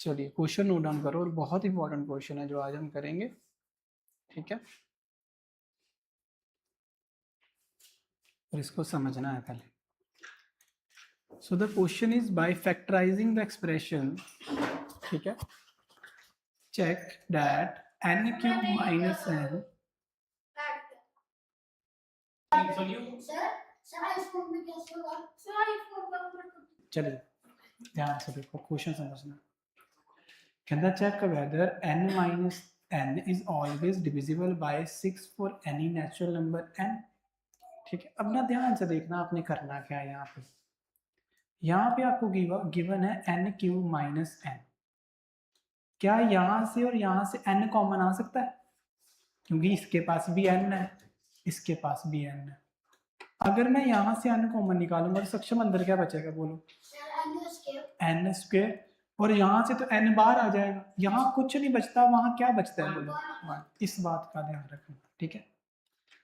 चलिए question note down करो, और बहुत इंपॉर्टेंट क्वेश्चन है जो आज हम करेंगे, ठीक है। और इसको समझना है पहले। So the question is by factorising the expression, ठीक है, check that n cube minus n, चलिए ध्यान से देखो क्वेश्चन समझना। कहता check whether n minus n is always divisible by 6 for any natural number n, ठीक है। अब ना ध्यान से देखना आपने करना क्या है। यहाँ पे आपको गिवन है n क्यूब माइनस n। क्या यहाँ से और यहाँ से n कॉमन आ सकता है? क्योंकि इसके पास भी n है, इसके पास भी n है। अगर मैं यहाँ से n कॉमन निकालूंगा तो सक्षम अंदर क्या बचेगा बोलो? n square. और यहाँ से तो n बाहर आ जाएगा, यहाँ कुछ नहीं बचता, वहां क्या बचता है बोलो? 1। इस बात का ध्यान रखना, ठीक है।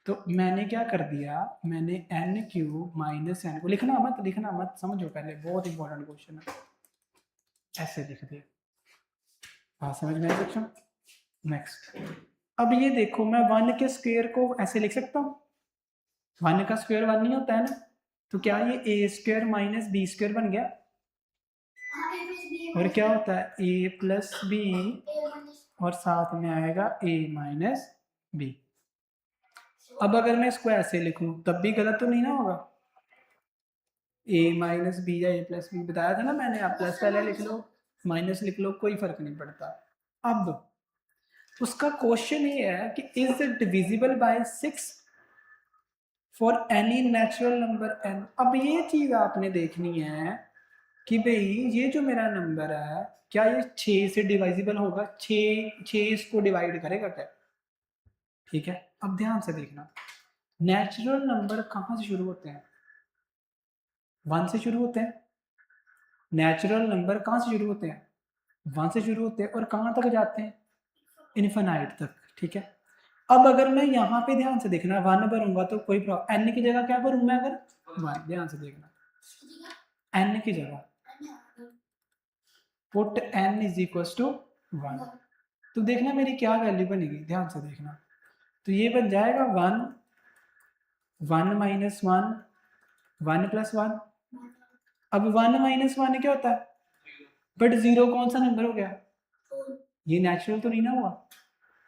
तो मैंने क्या कर दिया, मैंने n क्यूब माइनस n को लिखना मत समझो पहले, बहुत इंपॉर्टेंट क्वेश्चन है। ऐसे लिख दिया, हाँ समझ में आया सक्षम। नेक्स्ट, अब ये देखो मैं 1 के स्क्वायर को ऐसे लिख सकता हूँ, 1 का स्क्वायर 1 नहीं होता है ना, तो क्या ये a square minus B square बन गया? और क्या होता है a प्लस बी, और साथ में आएगा a माइनस बी। अब अगर मैं इसको ऐसे लिखूं तब भी गलत तो नहीं ना होगा? a माइनस बी या a प्लस बी, बताया था ना मैंने, आप प्लस पहले लिख लो माइनस लिख लो, कोई फर्क नहीं पड़ता। अब उसका क्वेश्चन ये है कि is it divisible by 6 for any natural number n। अब ये चीज आपने देखनी है कि भाई ये जो मेरा नंबर है क्या ये 6 से डिवाइजिबल होगा? 6 इसको डिवाइड करेगा क्या? ठीक है, अब ध्यान से देखना, नेचुरल नंबर कहाँ से शुरू होते हैं? 1 से शुरू होते हैं। नेचुरल नंबर कहाँ से शुरू होते हैं? 1 से शुरू होते हैं, और कहाँ तक जाते हैं? इन्फिनाइट तक, ठीक है। अब अगर मैं यहाँ पे ध्यान से देखना 1 भरूंगा तो कोई प्रॉब्लम, n की जगह क्या भरूँ मैं? अगर 1, ध्यान से देखना, n की जगह put n is equal to 1, तो देखना मेरी क्या वैल्यू बनेगी, ध्यान से देखना। तो ये बन जाएगा 1 माइनस 1, 1 प्लस 1। अब 1 माइनस 1 क्या होता है? बट 0 कौन सा नंबर हो गया? ये नेचुरल तो नहीं ना हुआ,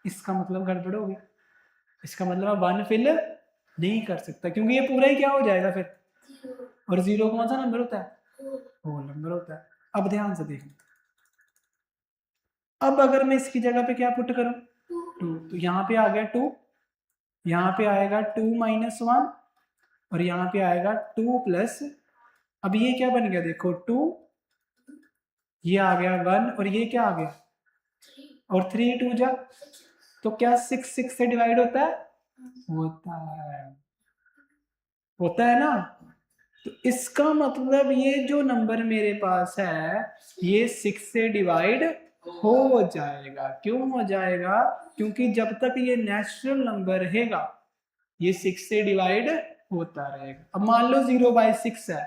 इसका मतलब गड़बड़ हो गया। इसका मतलब 1 फिल नहीं कर सकता, क्योंकि ये पूरा ही क्या हो जाएगा फिर? और 0 कौन सा नंबर होता है? होल नंबर होता है। अब ध्यान से देखना, अब अगर मैं इसकी जगह पे क्या पुट करूं? 2, तो यहाँ पे आ गया 2, यहाँ पे आएगा 2 माइनस 1, और यहाँ पे आएगा 2 प्लस, अब ये क्या बन गया देखो 2, ये आ गया 1, और ये क्या आ गया? और 3 2 जा, तो क्या 6 से डिवाइड होता है? होता है ना। तो इसका मतलब ये जो नंबर मेरे पास है ये 6 से डिवाइड हो जाएगा। क्यों हो जाएगा? क्योंकि जब तक ये नेचुरल नंबर रहेगा ये 6 से डिवाइड होता रहेगा। अब मान लो 0/6 है,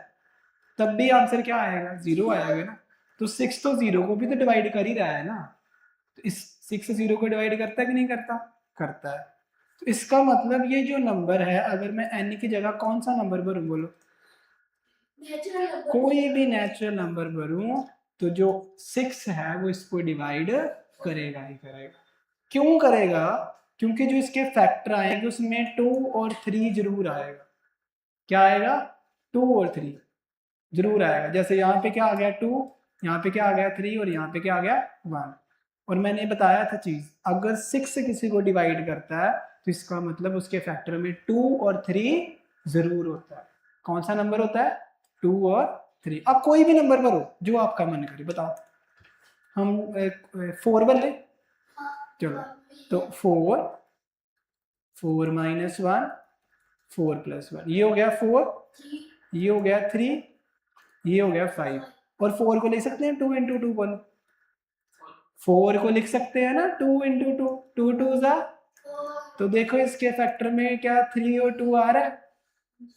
तब भी आंसर क्या आएगा? 0 आएगा ना। तो 6 तो 0 को भी तो डिवाइड कर ही रहा है ना, तो इस 6 0 को डिवाइड करता है कि नहीं करता? करता है। तो इसका मतलब ये जो नंबर है, अगर मैं n की जगह कौन सा नंबर भरूं बोलो? कोई भी नेचुरल नंबर भरूं तो जो 6 है वो इसको डिवाइड करेगा ही करेगा। क्यों करेगा? क्योंकि जो इसके फैक्टर आएंगे उसमें 2 और 3 जरूर आएगा। क्या आएगा? 2 और 3 जरूर आएगा। जैसे यहाँ पे क्या आ गया 2, यहाँ पे क्या आ गया 3, और यहाँ पे क्या आ गया 1। और मैंने बताया था चीज, अगर 6 से किसी को डिवाइड करता है तो इसका मतलब उसके फैक्टर में 2 और 3 जरूर होता है। कौन सा नंबर होता है? 2 और 3। अब कोई भी नंबर भरो जो आपका मन करे, बताओ। हम 4 भर ले, चलो। तो 4 माइनस 1, 4 प्लस 1, ये हो गया 4, ये हो गया 3, ये हो गया 5। और 4 को लिख सकते हैं 2 इंटू 2, बोलो। 4 को लिख सकते हैं ना 2 इंटू 2, 2 2 जा, तो देखो इसके फैक्टर में क्या 3 और 2 आ रहा है,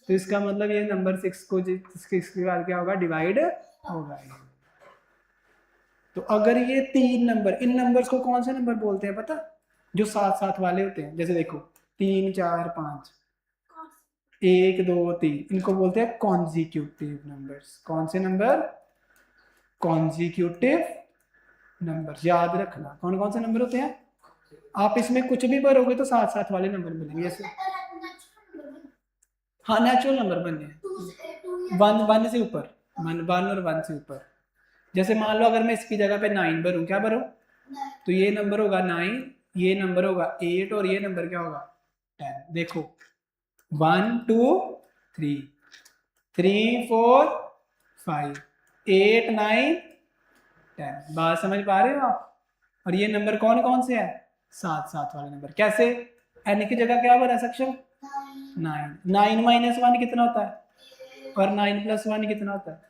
तो इसका मतलब ये नंबर 6 को 6 के बाद क्या होगा? डिवाइड होगा। तो अगर ये 3 नंबर, इन नंबर्स को कौन से नंबर बोलते हैं पता? जो साथ साथ वाले होते हैं, जैसे देखो 3 4 5 1 2 3, इनको बोलते हैं कॉन्जिक्यूटिव नंबर्स। कौन से नंबर? Consecutive numbers. याद रखना कौन कौन से नंबर होते हैं। आप इसमें कुछ भी भरोगे तो साथ साथ वाले नंबर मिलेंगे ऐसे। हाँ नेचुरल नंबर बने हैं, वन वन से ऊपर, वन और वन से ऊपर। जैसे मान लो अगर मैं इसकी जगह पे 9 भरूं, क्या भरूं? तो ये नंबर होगा 9, ये नंबर होगा 8 और ये नंबर क्या होगा? 10। देखो 1 2 3 3 4 5 8 9 10। बात समझ पा रहे हो आप? और ये नंबर कौन कौन से है? साथ साथ वाले नंबर। कैसे? एन की जगह क्या भरा सक्षम? 9। 9 माइनस 1 कितना होता है? और 9 प्लस 1 कितना होता है?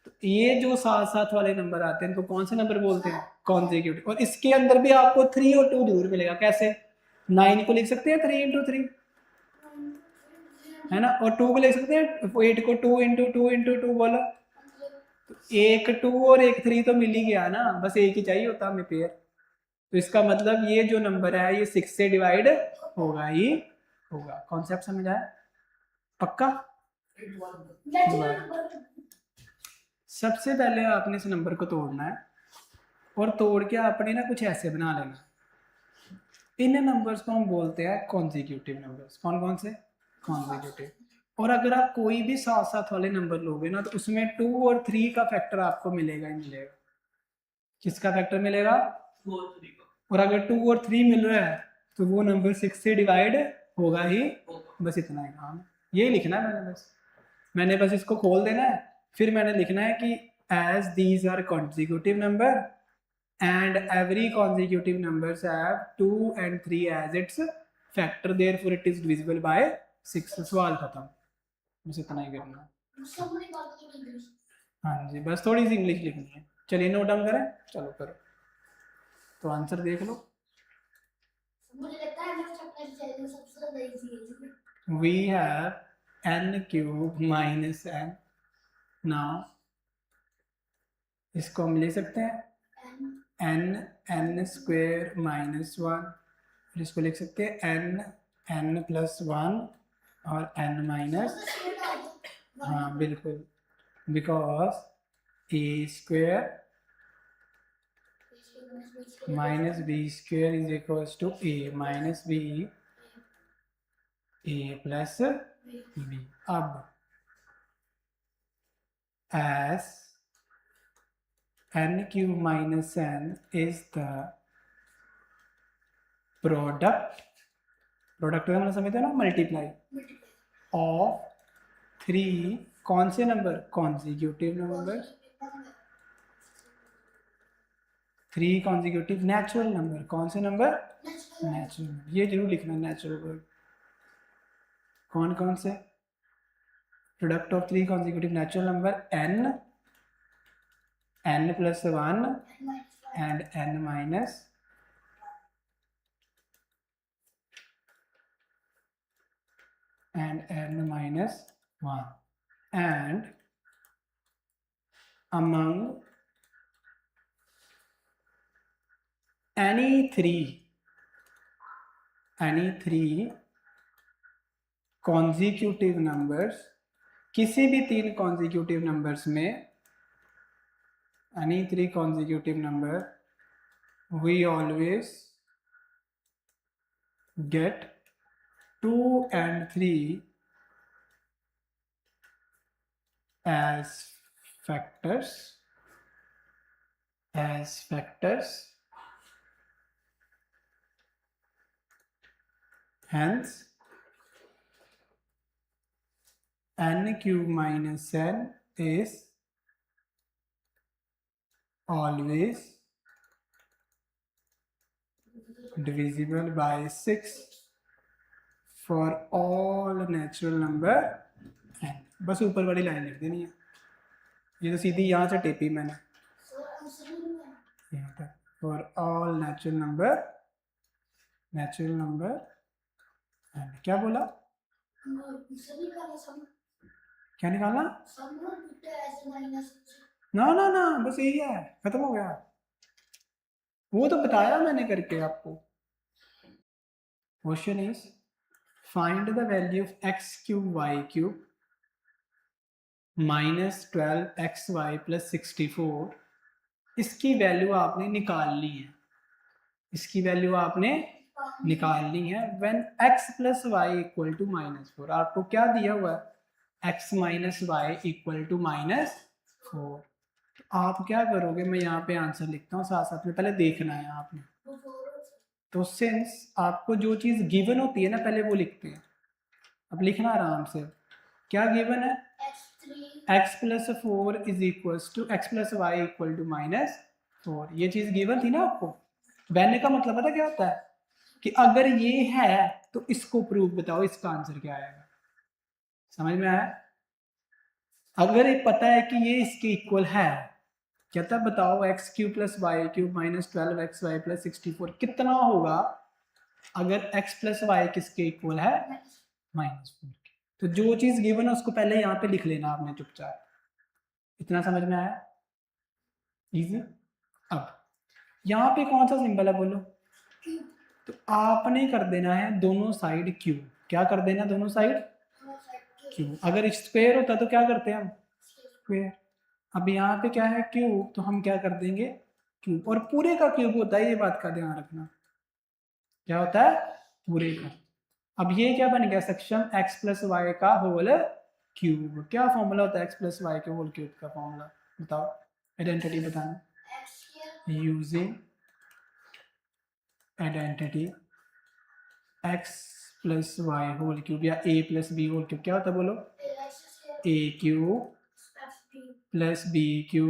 तो ये जो साथ साथ वाले नंबर आते हैं इनको कौन से नंबर बोलते हैं? कॉन्जिक्यूटिव। और इसके अंदर भी आपको 3 और 2 जरूर मिलेगा। कैसे? 9 को लिख सकते हैं 3 इंटू 3, है ना? और 2 को लिख सकते हैं 8 को 2 इंटू 2 इंटू 2। बोलो तो एक 2 और एक 3 तो मिल ही गया ना, बस एक ही चाहिए होता हमें पेयर। तो इसका मतलब ये जो नंबर है ये 6 से डिवाइड होगा ही होगा। कॉन्सेप्ट समझ आया? पक्का? सबसे पहले आपने इस नंबर को तोड़ना है, और तोड़ के आपने ना कुछ ऐसे बना लेना। इन नंबर्स को हम बोलते हैं कॉन्जिक्यूटिव नंबर्स। कौन कौन से? कॉन्जिक्यूटिव। और अगर आप कोई भी साथ साथ वाले नंबर लोगे ना तो उसमें 2 और 3 का फैक्टर आपको मिलेगा ही मिलेगा। किसका फैक्टर मिलेगा? 2 और 3 का। और अगर 2 और 3 मिल रहा है तो वो नंबर 6 से डिवाइड होगा ही। बस इतना ही काम है, यही लिखना है मैंने बस इसको खोल देना है। फिर मैंने लिखना है कि as these are consecutive number and every consecutive numbers have 2 and 3 as its factor, therefore it is divisible by 6। सवाल खत्म। बस इतना ही करना है। हाँ जी, बस थोड़ी सी इंग्लिश लिखनी है। चलिए नोट डाउन करें। चलो करो, तो आंसर देख लो। मुझे लगता है we have n cube minus n। now इसको हम ले सकते हैं n स्क्वेयर माइनस 1। फिर इसको लिख सकते हैं n प्लस 1 और n माइनस, हाँ बिल्कुल, because A square minus B square is equals to A minus B A plus B. अब as n cube minus n is the product का मतलब समझते हैं ना, मल्टीप्लाई ऑफ 3 कौन से number? Consecutive number. 3 consecutive natural number. कौन से नंबर? Natural number. ये जरूर लिखना नेचुरल वर्ड। कौन कौन से? Product of 3 consecutive natural number n plus 1 and n minus and n minus 1 and among any three consecutive numbers, किसी भी 3 consecutive numbers में, any 3 consecutive number, we always get 2 and 3 as factors hence n cube minus n is always divisible by 6 for all natural number n। बस ऊपर वाली line लिख देनी है, ये तो सीधी यहाँ से टेपी मैंने यहाँ तक। For all natural number n। क्या बोला? क्या निकालना? ना ना ना, बस यही है, खत्म हो गया। वो तो बताया मैंने करके आपको। Question is find the value of X cube Y cube -12xy + 64। इसकी वैल्यू आपने निकालनी है, इसकी वैल्यू आपने निकालनी है व्हेन x + y = -4। आपको क्या दिया हुआ है, x - y = -4। आप क्या करोगे, मैं यहाँ पे आंसर लिखता हूँ साथ साथ में, पहले देखना है आपने। तो सिंस आपको जो चीज़ गिवन होती है ना, पहले वो लिखते हैं। अब लिखना आराम से, क्या गिवन है, x + 4 = x + y = -4। ये चीज़ गिवन थी ना आपको। वैन का मतलब पता क्या होता है, कि अगर ये है तो इसको प्रूव बताओ, इसका आंसर क्या आएगा। समझ में आया। अगर ये पता है कि ये इसके इक्वल है, कहता है बताओ x³ + y³ -12xy + 64 कितना होगा अगर x + y किसके इक्वल है, -4। तो जो चीज गिवन है उसको पहले यहाँ पे लिख लेना आपने चुपचाप। इतना समझ में आया, इजी। अब यहाँ पे कौन सा सिंबल है बोलो, तो आपने कर देना है दोनों साइड क्यूब। क्या कर देना, दोनों साइड क्यूब। अगर स्क्वायर होता तो क्या करते हैं हम, स्क्वायर। अब यहाँ पे क्या है, क्यूब, तो हम क्या कर देंगे, क्यूब। और पूरे का क्यूब होता है, ये बात का ध्यान रखना, क्या होता है, पूरे का। अब ये क्या बन गया, सेक्शन x + y का होल क्यूब। क्या फॉर्मूला होता है x + y के होल क्यूब का फॉर्मूला, बताओ, आइडेंटिटी बताना। Using identity x + y whole cube या a + b होल क्यूब, क्या होता है बोलो, a³ + b³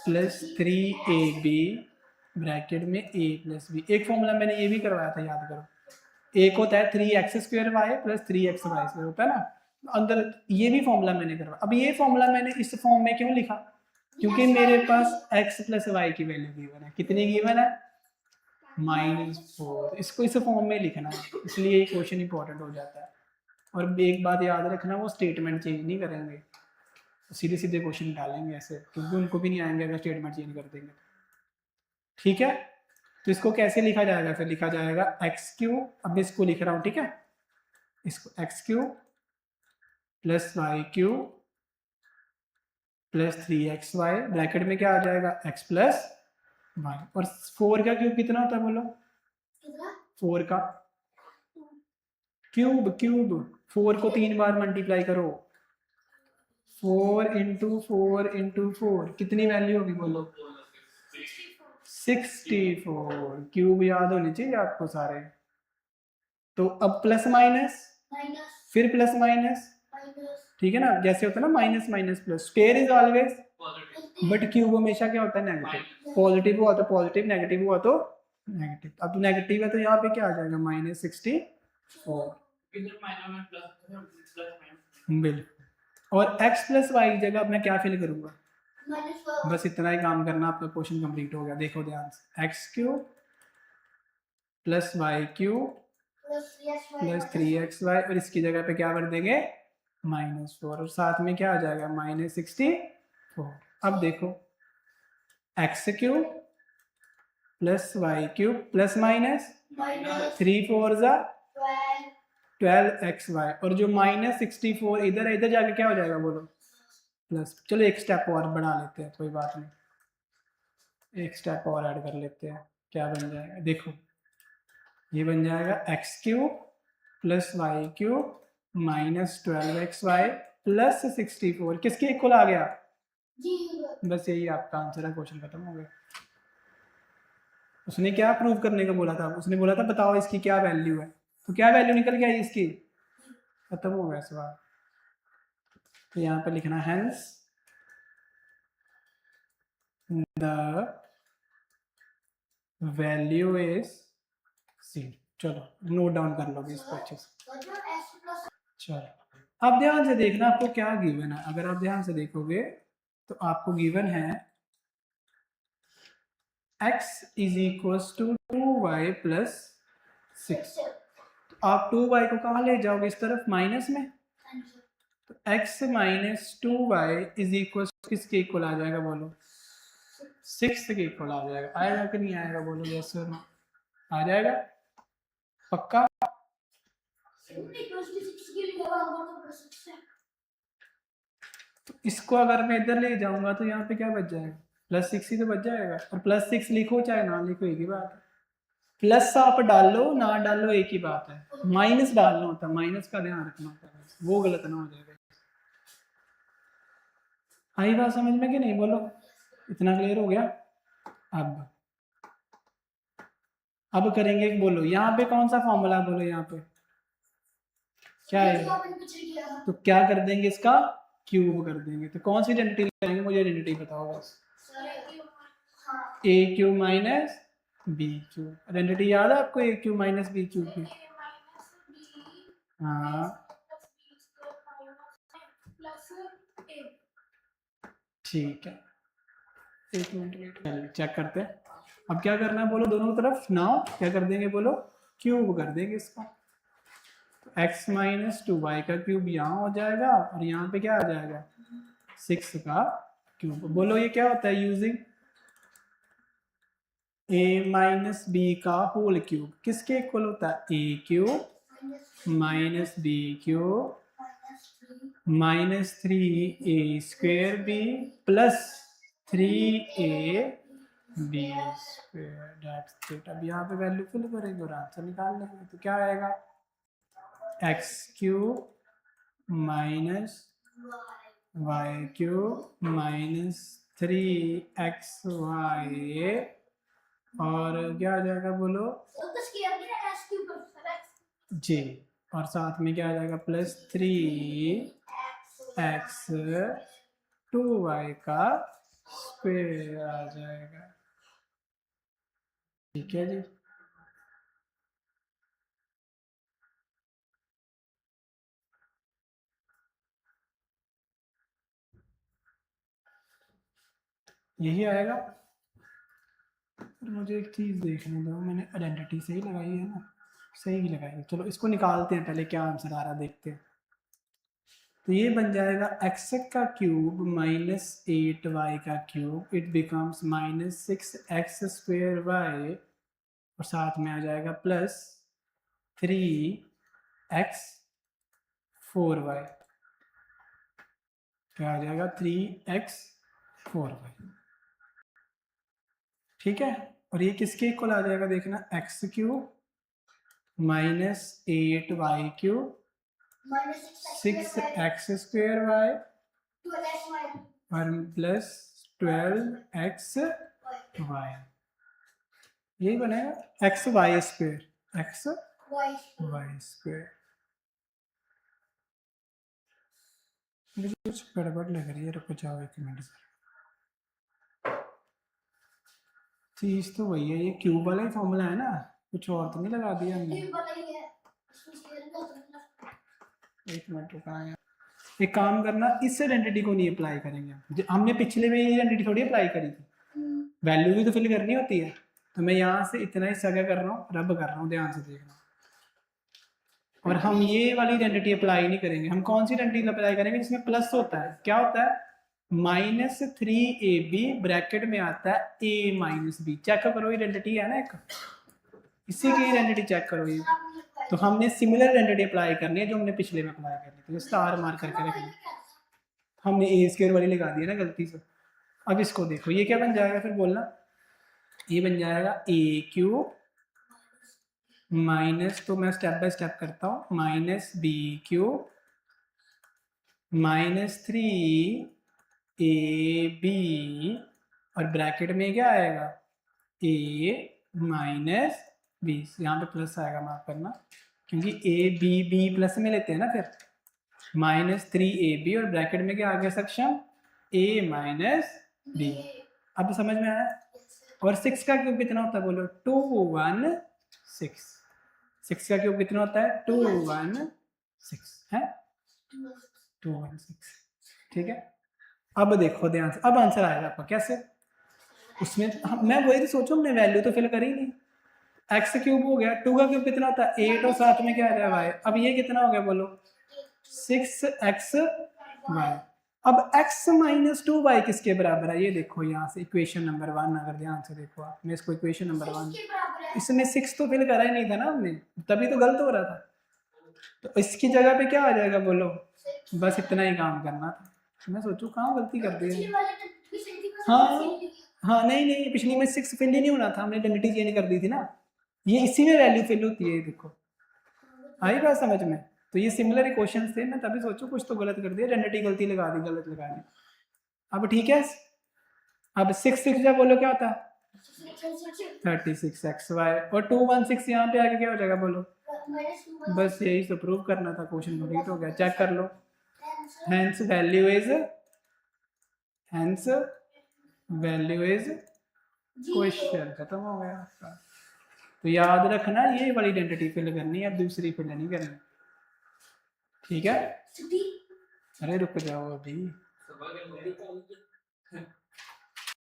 + 3ab ब्रैकेट में a + b। एक फॉर्मूला मैंने ये भी करवाया था, याद करो। एक होता है 3x² y + 3xy² होता है ना, अंदर ये भी फॉर्मूला मैंने करवाया। अब ये फॉर्मूला मैंने इस फॉर्म में क्यों लिखा, क्योंकि मेरे पास x + y की वैल्यू गिवन है। कितनी गिवन है, -4। इसको इस फॉर्म में लिखना है, इसलिए ये क्वेश्चन इंपॉर्टेंट हो जाता है। और एक बात याद रखना, वो स्टेटमेंट चेंज नहीं करेंगे, सीधे सीधे क्वेश्चन डालेंगे ऐसे, क्योंकि उनको भी नहीं आएंगे अगर स्टेटमेंट चेंज कर देंगे। ठीक है, तो इसको कैसे लिखा जाएगा, फिर लिखा जाएगा x³। अब इसको लिख रहा हूँ, ठीक है, इसको x³ + y³ + 3xy ब्रैकेट में क्या आ जाएगा, x + y। और 4 का क्यूब कितना होता है बोलो, 4 का क्यूब, 4 को 3 बार मल्टीप्लाई करो, 4 × 4 × 4 कितनी वैल्यू होगी बोलो, 64। क्यूब याद होने चाहिए आपको सारे। तो अब प्लस माइनस, फिर प्लस माइनस, ठीक है ना, जैसे होता है ना minus minus plus, square is always, but cube हमेशा क्या होता है, नेगेटिव। पॉजिटिव हुआ तो पॉजिटिव, नेगेटिव हुआ तो नेगेटिव। अब नेगेटिव है तो यहाँ पे क्या आ जाएगा, -64। बिल्कुल। और x + y की जगह मैं क्या फिल करूंगा, बस इतना ही काम करना, आपका क्वेश्चन कंप्लीट हो गया। देखो ध्यान से, x³ + y³ + 3xy, और इसकी जगह पे क्या कर देंगे, -4, और साथ में क्या आ जाएगा, -64। अब देखो x³ + y³ + 3 4 12xy, और जो -64 इधर है, इधर जाके क्या हो जाएगा बोलो, प्लस। चलो एक स्टेप और बढ़ा लेते हैं, कोई बात नहीं, एक स्टेप और ऐड कर लेते हैं। क्या बन जाएगा, देखो ये बन जाएगा x³ + y³ -12xy + 64 किसके इक्वल आ गया, बस यही आपका आंसर है, क्वेश्चन खत्म हो गया। उसने क्या प्रूव करने का बोला था, उसने बोला था बताओ इसकी क्या वैल्यू है, तो क्या वैल्यू निकल के आई इसकी, खत्म हो गया सवाल। तो यहाँ पे लिखना hence the value is C. चलो नोट डाउन कर लोगे इसको अच्छे से। चलो अब ध्यान से देखना, आपको क्या गिवन है। अगर आप ध्यान से देखोगे तो आपको गिवन है x = 2y + 6। तो आप 2y को कहाँ ले जाओगे, इस तरफ माइनस में, तो x - 2y = किसके इक्वल आ जाएगा बोलो? 6 के इक्वल आ जाएगा। आएगा कि नहीं आएगा बोलो? यस और नो? आ जाएगा पक्का? तो इसको अगर मैं इधर ले जाऊंगा तो यहाँ पे क्या बच जाएगा? +6 ही तो बच जाएगा। और +6 लिखो चाहे ना लिखो एक ही बात है। प्लस आप डालो ना डालो एक ही बात है। माइनस डालना होता है, माइनस का ध्यान रखना होता है, वो गलत ना हो जाएगा। आई बात समझ में कि नहीं बोलो? इतना क्लियर हो गया? अब करेंगे बोलो यहाँ पे कौन सा फॉर्मूला बोलो यहाँ पे क्या है? तो क्या कर देंगे इसका? क्यूब कर देंगे। तो कौन सी आइडेंटिटी लगाएंगे? मुझे आइडेंटिटी बताओ बस। A cube minus B cube. Identity याद है आपको? A cube minus B cube की? हाँ ठीक है, एक मिनट वेट चेक करते हैं। अब क्या करना है बोलो दोनों तरफ? नाउ क्या कर देंगे बोलो? क्यूब कर देंगे इसका। तो x माइनस 2y का क्यूब यहाँ हो जाएगा और यहाँ पे क्या आ जाएगा? 6 का क्यूब। बोलो ये क्या होता है? यूजिंग a माइनस बी का होल क्यूब किसके इक्वल होता है? a cube minus B cube -3a² b plus 3a b square that's it. अब यहाँ पे वैल्यू फिल करेंगे और आंसर निकाल लेंगे। तो क्या आएगा? x cube minus y cube minus 3xy और क्या आ जाएगा बोलो? जी, और साथ में क्या आ जाएगा? +3x 2y का स्क्वायर आ जाएगा। ठीक है जी। यही आएगा। मुझे एक चीज़ देखने दो, मैंने आइडेंटिटी सही लगाई है ना? सही ही लगाई है। चलो इसको निकालते हैं, पहले क्या आंसर आ रहा है देखते हैं। तो ये बन जाएगा x का क्यूब -8y का cube, it becomes -6x² y और साथ में आ जाएगा +3x4y। क्या आ जाएगा? 3x4y। ठीक है, और ये किसके इक्वल आ जाएगा देखना? x cube -8y cube 6x² y और +12xy। यही बनेगा xy²। मुझे कुछ गड़बड़ लग रही है, रुको जाओ एक मिनट से। चीज तो वही है, ये क्यूब वाला ही फॉर्मूला है ना, कुछ और तो नहीं लगा दिया हमने? एक मिनट रुका है। एक काम करना, इस आइडेंटिटी को नहीं अप्लाई करेंगे। हमने पिछले में ये आइडेंटिटी थोड़ी अप्लाई करी थी, वैल्यू भी तो फिल करनी होती है। तो मैं यहाँ से इतना ही सगा कर रहा हूँ, रब कर रहा हूँ, ध्यान से देखना। और हम ये वाली आइडेंटिटी अप्लाई नहीं करेंगे। हम कौन सी आइडेंटिटी अप्लाई करेंगे जिसमें प्लस होता है? क्या होता है? -3ab ब्रैकेट में आता है a माइनस बी। चेक करो, आइडेंटिटी है ना एक, इसी की आइडेंटिटी चेक करो ये। तो हमने सिमिलर आइडेंटिटी अप्लाई करनी है जो हमने पिछले में अप्लाई करी थी। स्टार मार करके रखना। हमने a² वाली लगा दी है ना गलती से। अब इसको देखो, ये क्या बन जाएगा फिर बोलना? ये बन जाएगा a क्यूब माइनस, तो मैं स्टेप बाय स्टेप करता हूँ, -b क्यूब -3ab और ब्रैकेट में क्या आएगा? a minus b। यहाँ पे प्लस आएगा, माफ करना, क्योंकि a b प्लस में लेते हैं ना फिर। -3ab और ब्रैकेट में क्या आ गया सक्षम? a minus b। अब समझ में आया? और 6 का क्यूब कितना होता है बोलो? 216। 6 का क्यूब कितना होता है? 216 है, 216। ठीक है, अब देखो ध्यान से, अब आंसर आएगा आपका कैसे? उसमें मैं वही तो सोचो, हमने वैल्यू तो फिल करी नहीं। x क्यूब हो गया, 2 का क्यूब कितना होता है? 8 और साथ में क्या आ रहा है? y। अब ये कितना हो गया बोलो? 6xy। अब x माइनस 2y किसके बराबर है, ये देखो यहाँ से इक्वेशन नंबर 1, अगर ध्यान से देखो आप, मैं इसको इक्वेशन नंबर 1, इसमें 6 तो फिल करा ही नहीं था ना हमने, तभी तो गलत हो रहा था। तो इसकी जगह पे क्या आ जाएगा बोलो, बस इतना ही काम करना था। मैं सोचूं कहाँ गलती कर दी है। हाँ हाँ, नहीं नहीं, पिछली में 6 फिल ही नहीं होना था, हमने आइडेंटिटी चेंज कर दी थी ना, ये इसी में वैल्यू फिल होती है, देखो आई बात समझ में। तो ये सिमिलर क्वेश्चन थे, मैं तभी सोचूं कुछ तो गलत कर दिया, आइडेंटिटी गलती लगा दी, गलत लगा दी। अब ठीक है, अब 6 जब बोलो क्या होता है 36xy, और 216 यहाँ पे आके क्या हो जाएगा बोलो, बस यही तो प्रूव करना था, क्वेश्चन कंप्लीट हो गया, चेक कर लो। हेंस वैल्यू इज क्वेश्चन, खत्म हो गया आपका। तो याद रखना ये वाली आइडेंटिटी फिल करनी है, अब दूसरी फिल नहीं करनी, ठीक है। अरे रुक जाओ अभी।